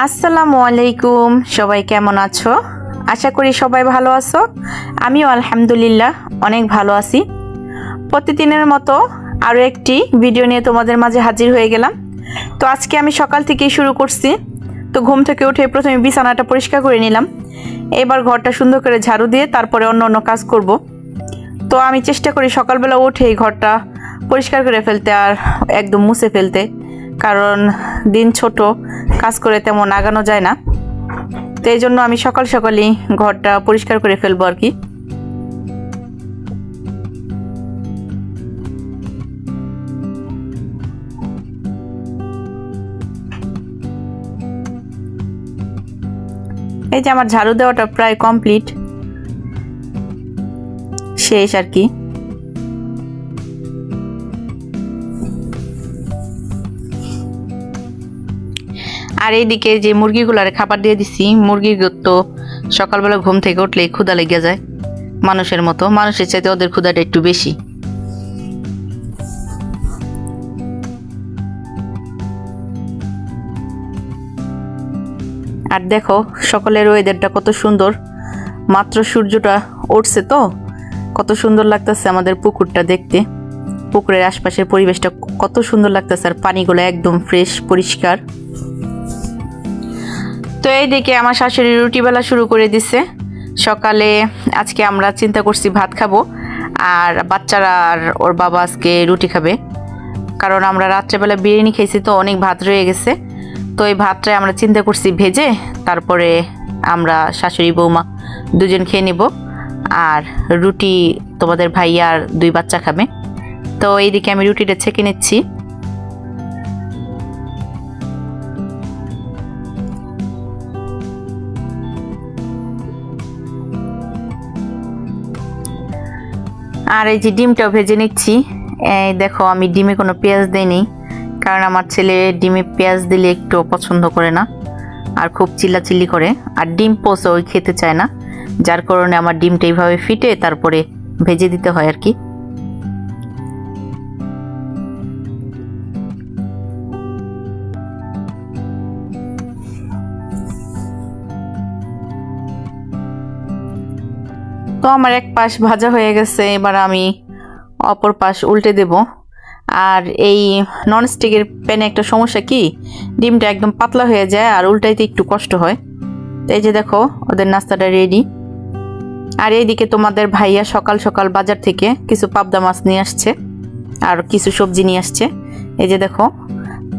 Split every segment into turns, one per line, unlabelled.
আসসালামু আলাইকুম, সবাই কেমন আছো? আশা করি সবাই ভালো আছো। আমিও আলহামদুলিল্লাহ অনেক ভালো আছি। প্রতিদিনের মতো আরও একটি ভিডিও নিয়ে তোমাদের মাঝে হাজির হয়ে গেলাম। তো আজকে আমি সকাল থেকেই শুরু করছি। তো ঘুম থেকে উঠে প্রথমে বিছানাটা পরিষ্কার করে নিলাম। এবার ঘরটা সুন্দর করে ঝাড়ু দিয়ে তারপরে অন্য কাজ করব। তো আমি চেষ্টা করি সকালবেলা উঠেই ঘরটা পরিষ্কার করে ফেলতে আর একদম মুছে ফেলতে, কারণ দিন ছোট, কাজ করে তেমন আগানো যায় না। তো এই জন্য আমি সকাল সকালই ঘরটা পরিষ্কার করে ফেলবো আর কি। এই যে আমার ঝাড়ু দেওয়াটা প্রায় কমপ্লিট, শেষ আর কি। আর এইদিকে যে মুরগিগুলার খাবার দিয়ে দিছি, মুরগির তো সকালবেলা ঘুম থেকে উঠলেই ক্ষুধা লেগে যায় মানুষের মতো, মানুষের চাইতে ওদের ক্ষুধাটা একটু বেশি। আর দেখো সকালের ওয়েদারটা কত সুন্দর, মাত্র সূর্যটা উঠছে তো কত সুন্দর লাগতেছে আমাদের পুকুরটা দেখতে। পুকুরের আশপাশের পরিবেশটা কত সুন্দর লাগতেছে, আর পানিগুলো একদম ফ্রেশ পরিষ্কার। তো এইদিকে আমার শাশুড়ি রুটি বেলা শুরু করে দিছে সকালে। আজকে আমরা চিন্তা করছি ভাত খাবো, আর বাচ্চারা আর ওর বাবা আজকে রুটি খাবে, কারণ আমরা রাত্রেবেলা বিরিয়ানি খেয়েছি তো অনেক ভাত রয়ে গেছে। তো এই ভাতটাই আমরা চিন্তা করছি ভেজে তারপরে আমরা শাশুড়ি বৌমা দুজন খেয়ে নিব, আর রুটি তোমাদের ভাইয়া আর দুই বাচ্চা খাবে। তো এইদিকে আমি রুটিটা ছেঁকে নিচ্ছি। আর এই যে ডিমটাও ভেজে নিচ্ছি। এই দেখো আমি ডিমে কোনো পেঁয়াজ দেইনি, কারণ আমার ছেলে ডিমে পেঁয়াজ দিলে একটু পছন্দ করে না, আর খুব চিল্লাচিল্লি করে, আর ডিম পোস্ট ওই খেতে চায় না, যার কারণে আমার ডিমটা এইভাবে ফিটে তারপরে ভেজে দিতে হয় আর কি। তো আমার এক পাশ ভাজা হয়ে গেছে, এবার আমি অপর পাশ উল্টে দেব। আর এই ননস্টিকের প্যানে একটা সমস্যা কি, ডিমটা একদম পাতলা হয়ে যায় আর উল্টাইতে একটু কষ্ট হয়। তো এই যে দেখো ওদের নাস্তাটা রেডি। আর এইদিকে তোমাদের ভাইয়া সকাল সকাল বাজার থেকে কিছু পাবদা মাছ নিয়ে আসছে আর কিছু সবজি নিয়ে আসছে। এই যে দেখো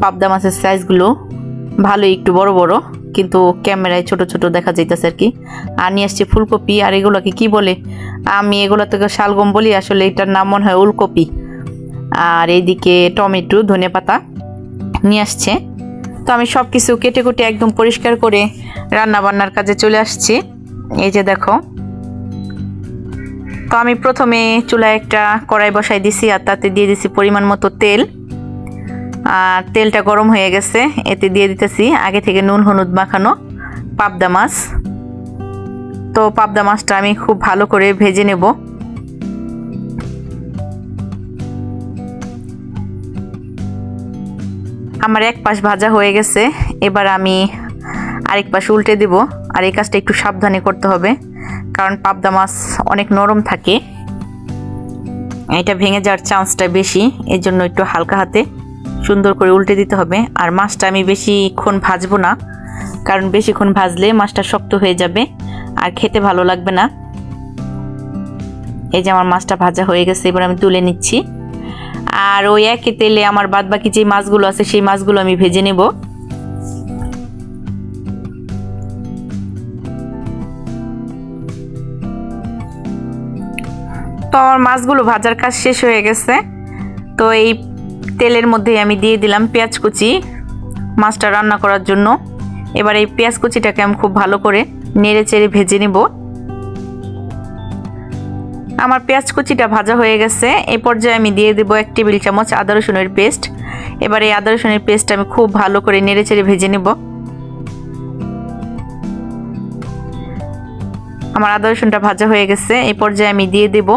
পাবদা মাছের সাইজগুলো ভালোই একটু বড় বড়, কিন্তু ক্যামেরায় ছোট ছোট দেখা যাইতেছে আর কি। আর নিয়ে আসছে ফুলকপি, আর এগুলোকে কি বলে, আমি এগুলো থেকে শালগম বলি, আসলে এটার নাম মনে হয় ওলকপি। আর এইদিকে টমেটো ধনেপাতা নিয়ে আসছে। তো আমি সব কিছু কেটে কুটে একদম পরিষ্কার করে রান্না বান্নার কাজে চলে আসছি। এই যে দেখো, তো আমি প্রথমে চুলায় একটা কড়াই বসাই দিছি, আর তাতে দিয়ে দিছি পরিমাণ মতো তেল। আর তেলটা গরম হয়ে গেছে, এতে দিয়ে দিতেছি আগে থেকে নুন হলুদ মাখানো পাবদা মাছ। তো পাবদা মাছটা আমি খুব ভালো করে ভেজে নেব। আমার এক পাশ ভাজা হয়ে গেছে, এবার আমি আরেক পাশ উল্টে দেব। আর এই কাজটা একটু সাবধানে করতে হবে, কারণ পাবদা মাছ অনেক নরম থাকে, এটা ভেঙে যাওয়ার চান্সটা বেশি, এর জন্য একটু হালকা হাতে সুন্দর করে উল্টে দিতে হবে। আর মাছটা আমি বেশিক্ষণ ভাজবো না, কারণ বেশিক্ষণ ভাজলে মাছটা শক্ত হয়ে যাবে আর খেতে ভালো লাগবে না। এই যে আমার মাছটা ভাজা হয়ে গেছে, এবার আমি তুলে নিচ্ছি। আর ওই একই তেলে আমার বাদ বাকি যে মাছগুলো আছে সেই মাছগুলো আমি ভেজে নেব। তো আমার মাছগুলো ভাজার কাজ শেষ হয়ে গেছে। তো এই তেলের মধ্যে আমি দিয়ে দিলাম পেঁয়াজ কুচি মাছটা রান্না করার জন্য। এবার এই পেঁয়াজ কুচিটাকে আমি খুব ভালো করে নেড়ে চেড়ে ভেজে নেব। আমার পেঁয়াজ কুচিটা ভাজা হয়ে গেছে, এই পর্যায়ে আমি দিয়ে দেব 1 টেবিল চামচ আদা রসুনের পেস্ট। এবার এই আদা রসুনের পেস্ট আমি খুব ভালো করে নেড়ে চেড়ে ভেজে নেব। আমার আদা রসুনটা ভাজা হয়ে গেছে, এই পর্যায়ে আমি দিয়ে দেব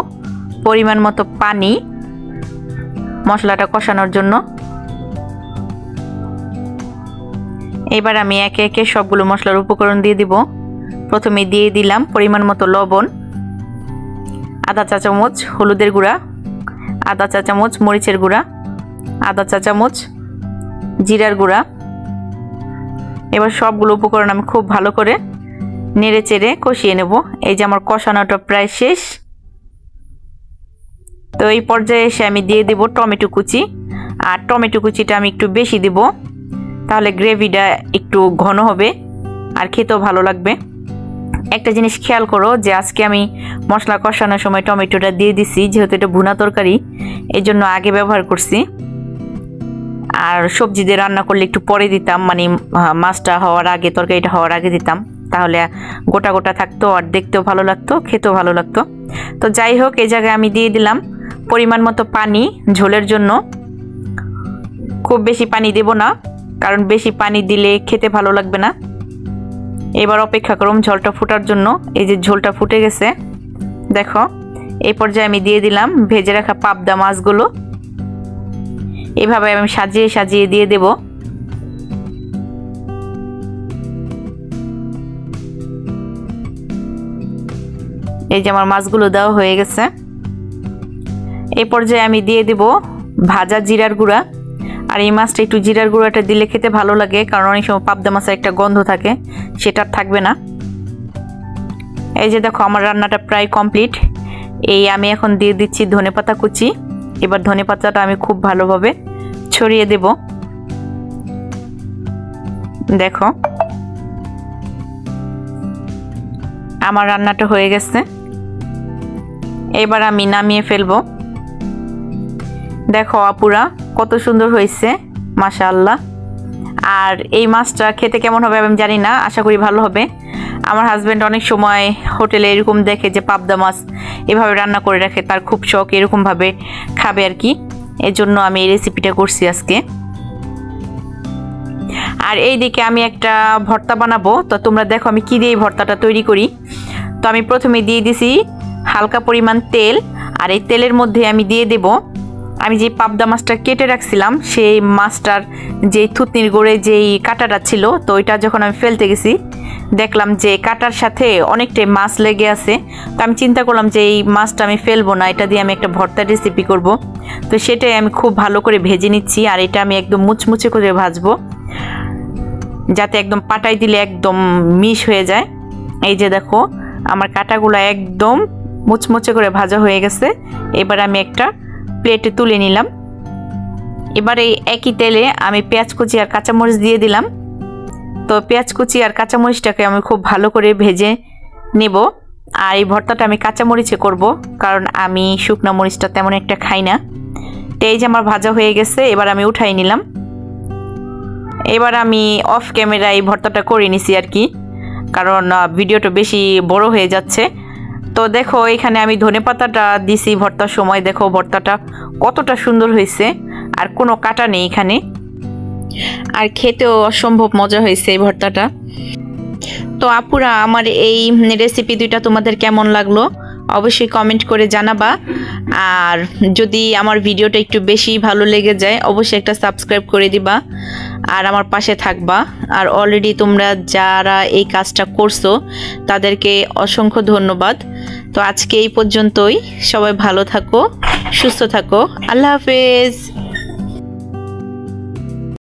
পরিমাণ মতো পানি মশলাটা কষানোর জন্য। এবার আমি একে একে সবগুলো মশলার উপকরণ দিয়ে দিব। প্রথমে দিয়ে দিলাম পরিমাণ মতো লবণ, আধা চা চামচ হলুদের গুঁড়া, আধা চা চামচ মরিচের গুঁড়া, আধা চা চামচ জিরার গুঁড়া। এবার সবগুলো উপকরণ আমি খুব ভালো করে নেড়ে চেড়ে কষিয়ে নেব। এই যে আমার কষানোটা প্রায় শেষ। তো এই পর্যায়ে এসে আমি দিয়ে দিব টমেটো কুচি, আর টমেটো কুচিটা আমি একটু বেশি দিব, তাহলে গ্রেভিটা একটু ঘন হবে আর খেতেও ভালো লাগবে। একটা জিনিস খেয়াল করো যে আজকে আমি মশলা কষানোর সময় টমেটোটা দিয়ে দিছি, যেহেতু এটা ভুনা তরকারি এই জন্য আগে ব্যবহার করছি। আর সবজি দিয়ে রান্না করলে একটু পরে দিতাম, মানে মাছটা হওয়ার আগে, তরকারিটা হওয়ার আগে দিতাম, তাহলে গোটা গোটা থাকতো আর দেখতেও ভালো লাগতো, খেতেও ভালো লাগতো। তো যাই হোক, এই জায়গায় আমি দিয়ে দিলাম পরিমাণ মতো পানি ঝোলের জন্য। খুব বেশি পানি দেব না, কারণ বেশি পানি দিলে খেতে ভালো লাগবে না। এবার অপেক্ষা করুন ঝোলটা ফোটার জন্য। এই যে ঝোলটা ফুটে গেছে, দেখো। এই পর্যায়ে আমি দিয়ে দিলাম ভেজে রাখা পাবদা মাছগুলো। এভাবে আমি সাজিয়ে সাজিয়ে দিয়ে দেব। এই যে আমার মাছগুলো দেওয়া হয়ে গেছে। এই পর্যায়ে আমি দিয়ে দেব ভাজা জিরার গুঁড়া। আর এই মাছটা একটু জিরার গুঁড়াটা দিলে খেতে ভালো লাগে, কারণ অনেক সময় পাবদা মাছের একটা গন্ধ থাকে, সেটা থাকবে না। এই যে দেখো আমার রান্নাটা প্রায় কমপ্লিট। এই আমি এখন দিয়ে দিচ্ছি ধনেপাতা কুচি। এবার ধনেপাতাটা আমি খুব ভালোভাবে ছড়িয়ে দেব। দেখো আমার রান্নাটা হয়ে গেছে। এবার আমি নামিয়ে ফেলবো। দেখো আপুরা কত সুন্দর হয়েছে, মাশাআল্লাহ। আর এই মাছটা খেতে কেমন হবে আমি জানি না, আশা করি ভালো হবে। আমার হাজব্যান্ড অনেক সময় হোটেলে এরকম দেখে যে পাবদা মাছ এভাবে রান্না করে রাখে, তার খুব শখ এরকমভাবে খাবে আর কি। এই জন্য আমি এই রেসিপিটা করছি আজকে। আর এই দিকে আমি একটা ভর্তা বানাবো, তো তোমরা দেখো আমি কি দিয়ে এই ভর্তাটা তৈরি করি। তো আমি প্রথমে দিয়ে দিছি হালকা পরিমাণ তেল, আর এই তেলের মধ্যে আমি দিয়ে দেব আমি যে পাবদা মাছটা কেটে রাখছিলাম, সেই মাছটার যেই থুতনির গোড়ে যেই কাঁটাটা ছিল, তো ওইটা যখন আমি ফেলতে গেছি দেখলাম যে কাঁটার সাথে অনেকটাই মাছ লেগে আছে। তো আমি চিন্তা করলাম যে এই মাছটা আমি ফেলবো না, এটা দিয়ে আমি একটা ভর্তা রেসিপি করব। তো সেটাই আমি খুব ভালো করে ভেজে নিচ্ছি, আর এটা আমি একদম মুচমুচে করে ভাজবো, যাতে একদম পাটাই দিলে একদম মিশ হয়ে যায়। এই যে দেখো আমার কাঁটাগুলো একদম মুচমুচে করে ভাজা হয়ে গেছে। এবার আমি একটা প্লেটে তুলে নিলাম। এবার এই একই তেলে আমি পেঁয়াজ কুচি আর কাঁচামরিচ দিয়ে দিলাম। তো পেঁয়াজ কুচি আর কাঁচামরিচটাকে আমি খুব ভালো করে ভেজে নেব। আর এই ভর্তাটা আমি কাঁচামরিচে করব, কারণ আমি শুকনো মরিচটা তেমন একটা খাই না। তো এই যে আমার ভাজা হয়ে গেছে, এবার আমি উঠাই নিলাম। এবার আমি অফ ক্যামেরা এই ভর্তাটা করে নিছি আর কি, কারণ ভিডিওটা বেশি বড় হয়ে যাচ্ছে। তো দেখো এখানে আমি ধনেপাতাটা দিছি ভর্তার সময়, দেখো ভর্তাটা কতটা সুন্দর হয়েছে, আর কোনো কাটা নেই এখানে, আর খেতেও অসম্ভব মজা হয়েছে এই ভর্তাটা। তো আপুরা আমার এই রেসিপি দুইটা তোমাদের কেমন লাগলো অবশ্যই কমেন্ট করে জানাবা। আর যদি আমার ভিডিওটা একটু বেশি ভালো লেগে যায় অবশ্যই একটা সাবস্ক্রাইব করে দিবা আর আমার পাশে থাকবা। আর অলরেডি তোমরা যারা এই কাজটা করছো তাদেরকে অসংখ্য ধন্যবাদ। তো আজকে এই পর্যন্তই, সবাই ভালো থাকো, সুস্থ থাকো, আল্লাহ হাফেজ।